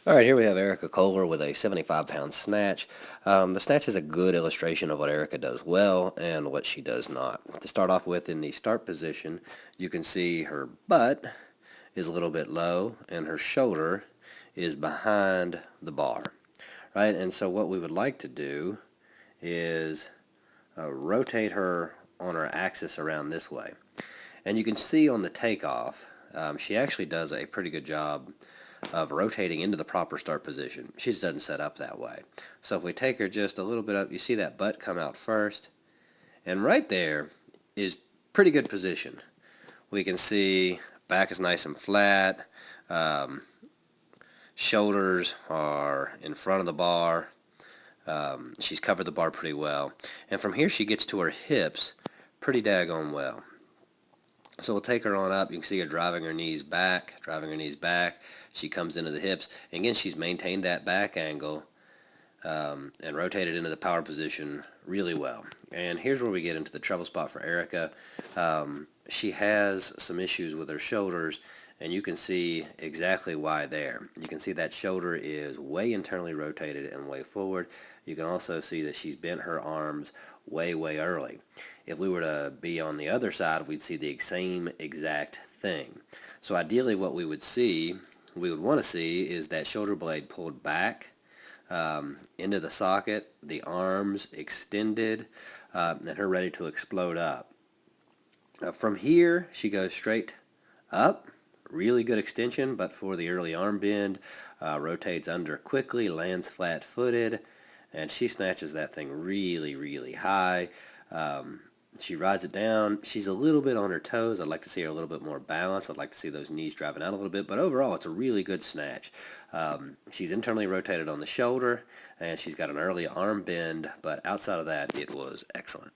Alright, here we have Erika Kohler with a 75-pound snatch. The snatch is a good illustration of what Erika does well and what she does not. To start off with, in the start position, you can see her butt is a little bit low and her shoulder is behind the bar. Right, and so what we would like to do is rotate her on her axis around this way. And you can see on the takeoff, she actually does a pretty good job of rotating into the proper start position. She just doesn't set up that way. So if we take her just a little bit up, you see that butt come out first, and right there is pretty good position. We can see back is nice and flat, shoulders are in front of the bar, she's covered the bar pretty well, and from here she gets to her hips pretty daggone well. So we'll take her on up. You can see her driving her knees back. She comes into the hips. And again, she's maintained that back angle and rotated into the power position really well. And here's where we get into the trouble spot for Erika. She has some issues with her shoulders, and you can see exactly why there. You can see that shoulder is way internally rotated and way forward. You can also see that she's bent her arms way early. If we were to be on the other side, we'd see the same exact thing. So ideally what we would want to see is that shoulder blade pulled back into the socket, the arms extended, and her ready to explode up. From here, she goes straight up. Really good extension, but for the early arm bend, rotates under quickly, lands flat-footed, and she snatches that thing really high. She rides it down. She's a little bit on her toes. I'd like to see her a little bit more balanced. I'd like to see those knees driving out a little bit, but overall it's a really good snatch. She's internally rotated on the shoulder, and she's got an early arm bend, but outside of that, it was excellent.